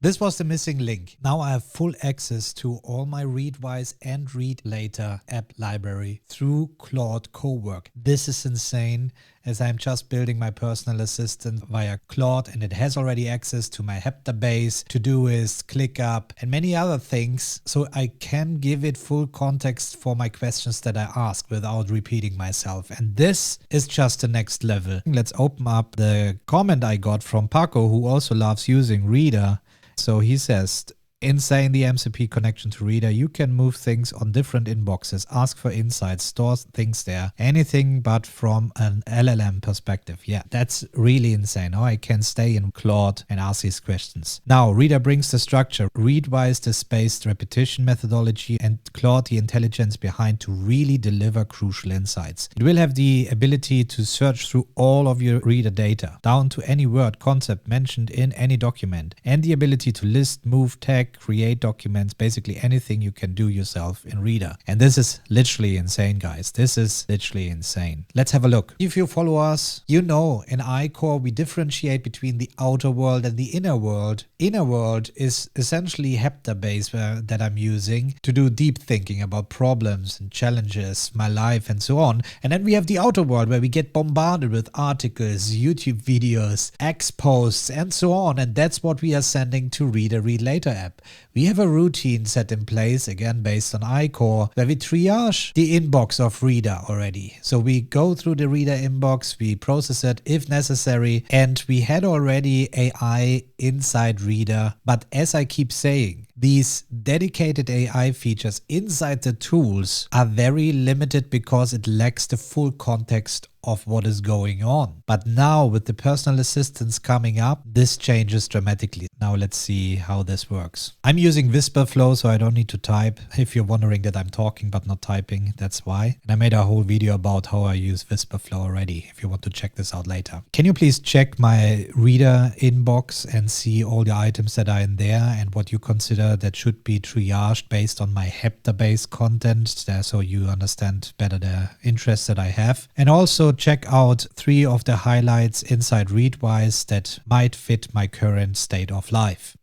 This was the missing link. Now I have full access to all my Readwise and Read Later app library through Claude Cowork. This is insane, as I'm just building my personal assistant via Claude, and it has already access to my Heptabase, Todoist, ClickUp, and many other things, so I can give it full context for my questions that I ask without repeating myself. And this is just the next level. Let's open up the comment I got from Paco, who also loves using Reader. So he says, insane the MCP connection to Reader. You can move things on different inboxes, ask for insights, store things there, anything but from an LLM perspective. Yeah, that's really insane. Now I can stay in Claude and ask these questions. Now Reader brings the structure, Readwise the spaced repetition methodology, and Claude the intelligence behind to really deliver crucial insights. It will have the ability to search through all of your Reader data, down to any word concept mentioned in any document, and the ability to list, move, tag, create documents, basically anything you can do yourself in Reader. And this is literally insane, guys. This is literally insane. Let's have a look. If you follow us, you know in ICOR we differentiate between the outer world and the inner world. Inner world is essentially Heptabase that I'm using to do deep thinking about problems and challenges, my life and so on. And then we have the outer world where we get bombarded with articles, YouTube videos, X posts and so on. And that's what we are sending to Reader Read Later app. We have a routine set in place, again based on ICOR, where we triage the inbox of Reader already. So we go through the Reader inbox, we process it if necessary, and we had already AI inside Reader. But as I keep saying, these dedicated AI features inside the tools are very limited because it lacks the full context of what is going on. But now with the personal assistants coming up, this changes dramatically. Now let's see how this works. I'm using WisprFlow, so I don't need to type. If you're wondering that I'm talking but not typing, that's why. And I made a whole video about how I use WisprFlow already, if you want to check this out later. Can you please check my Reader inbox and see all the items that are in there and what you consider that should be triaged based on my Heptabase content there, so you understand better the interests that I have. And also check out 3 of the highlights inside Readwise that might fit my current state of life.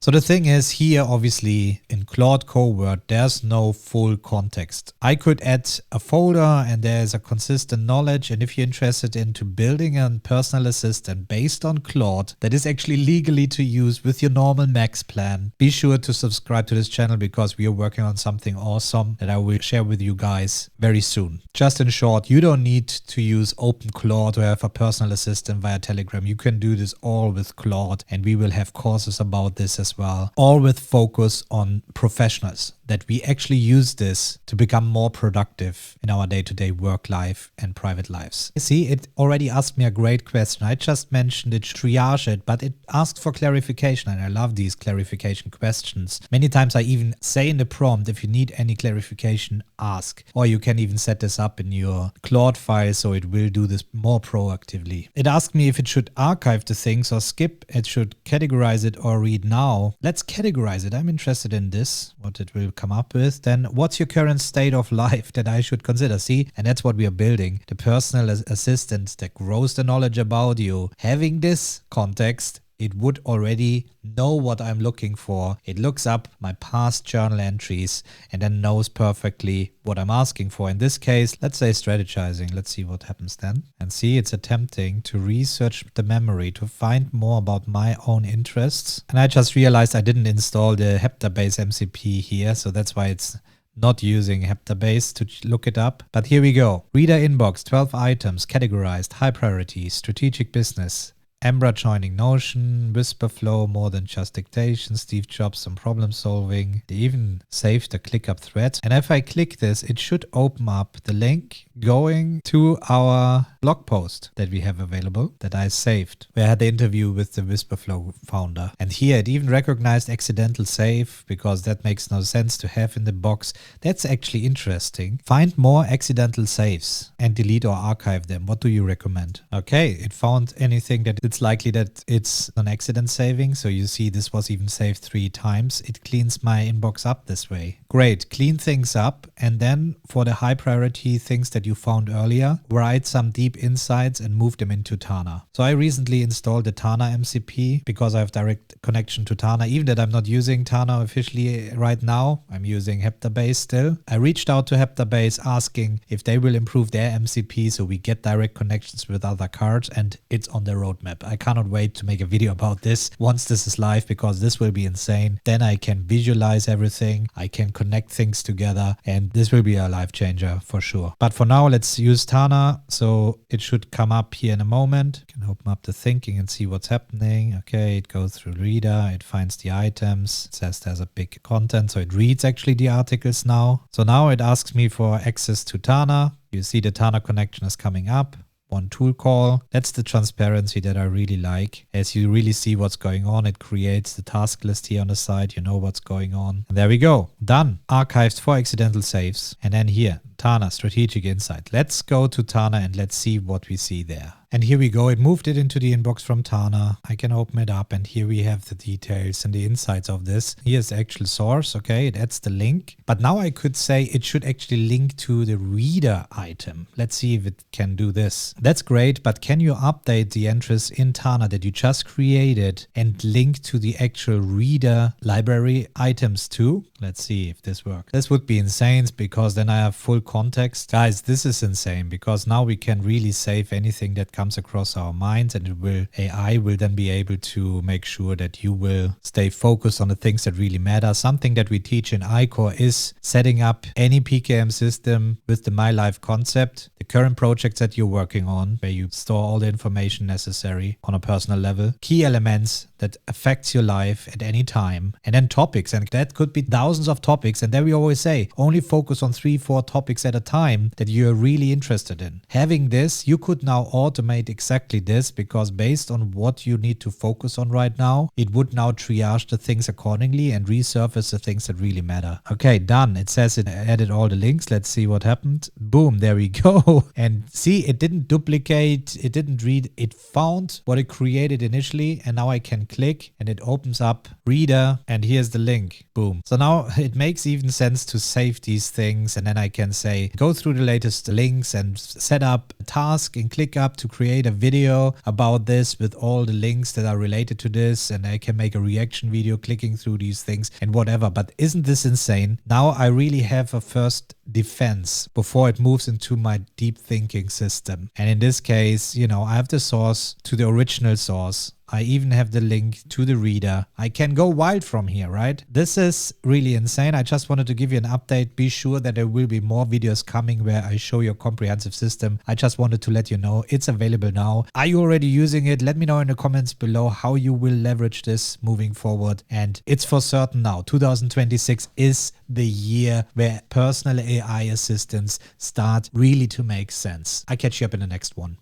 So the thing is, here obviously in Claude Cowork there's no full context. I could add a folder and there's a consistent knowledge, and if you're interested into building a personal assistant based on Claude that is actually legally to use with your normal Max plan, be sure to subscribe to this channel because we are working on something awesome that I will share with you guys very soon. Just in short, you don't need to use Open Claude to have a personal assistant via Telegram. You can do this all with Claude, and we will have courses about this as well, all with focus on professionals, that we actually use this to become more productive in our day-to-day work life and private lives. See, it already asked me a great question. I just mentioned it, triage it, but it asked for clarification, and I love these clarification questions. Many times I even say in the prompt, if you need any clarification, ask. Or you can even set this up in your Claude file so it will do this more proactively. It asked me if it should archive the things or skip, it should categorize it or read now. Let's categorize it. I'm interested in this, what it will come up with. Then what's your current state of life that I should consider? See, and that's what we are building. The personal assistant that grows the knowledge about you. Having this context, it would already know what I'm looking for. It looks up my past journal entries and then knows perfectly what I'm asking for. In this case, let's say strategizing. Let's see what happens then. And see, it's attempting to research the memory to find more about my own interests. And I just realized I didn't install the Heptabase MCP here, so that's why it's not using Heptabase to look it up. But here we go. Reader inbox, 12 items, categorized, high priority, strategic business, Embra joining Notion, WisprFlow, more than just dictation, Steve Jobs, some problem solving. They even saved the ClickUp thread. And if I click this, it should open up the link going to our blog post that we have available that I saved, where I had the interview with the WisprFlow founder. And here it even recognized accidental save, because that makes no sense to have in the box. That's actually interesting. Find more accidental saves and delete or archive them. What do you recommend? Okay, it found anything that it it's likely that it's an accident saving. So you see this was even saved 3 times. It cleans my inbox up this way. Great, clean things up. And then for the high priority things that you found earlier, write some deep insights and move them into Tana. So I recently installed the Tana MCP because I have direct connection to Tana, even that I'm not using Tana officially right now. I'm using Heptabase still. I reached out to Heptabase asking if they will improve their MCP so we get direct connections with other cards, and it's on the roadmap. I cannot wait to make a video about this once this is live because this will be insane. Then I can visualize everything. I can connect things together, and this will be a life changer for sure. But for now, let's use Tana. So it should come up here in a moment. You can open up the thinking and see what's happening. Okay, it goes through reader. It finds the items. It says there's a big content. So it reads actually the articles now. So now it asks me for access to Tana. You see the Tana connection is coming up. One tool call. That's the transparency that I really like. As you really see what's going on, it creates the task list here on the side. You know what's going on. And there we go. Done. Archives for accidental saves. And then here, Tana, strategic insight. Let's go to Tana and let's see what we see there. And here we go. It moved it into the inbox from Tana. I can open it up and here we have the details and the insights of this. Here's the actual source. Okay, it adds the link. But now I could say it should actually link to the reader item. Let's see if it can do this. That's great, but can you update the entries in Tana that you just created and link to the actual reader library items too? Let's see if this works. This would be insane because then I have full context. Guys, this is insane because now we can really save anything that comes across our minds, and AI will then be able to make sure that you will stay focused on the things that really matter. Something that we teach in ICOR is setting up any PKM system with the My Life concept, the current projects that you're working on, where you store all the information necessary on a personal level, key elements that affects your life at any time, and then topics. And that could be thousands of topics. And then we always say, only focus on 3-4 topics at a time that you're really interested in. Having this, you could now automate exactly this, because based on what you need to focus on right now, it would now triage the things accordingly and resurface the things that really matter. Okay, done. It says it added all the links. Let's see what happened. Boom, there we go. And see, it didn't duplicate, it didn't read, it found what it created initially, and now I can click and it opens up reader, and here's the link. Boom. So now it makes even sense to save these things, and then I can say go through the latest links and set up a task and click up to create a video about this with all the links that are related to this, and I can make a reaction video clicking through these things and whatever. But isn't this insane? Now I really have a first defense before it moves into my deep thinking system. And in this case, you know, I have the source to the original source. I even have the link to the reader. I can go wild from here, right? This is really insane. I just wanted to give you an update. Be sure that there will be more videos coming where I show you a comprehensive system. I just wanted to let you know it's available now. Are you already using it? Let me know in the comments below how you will leverage this moving forward. And it's for certain now. 2026 is the year where personal AI assistants start really to make sense. I'll catch you up in the next one.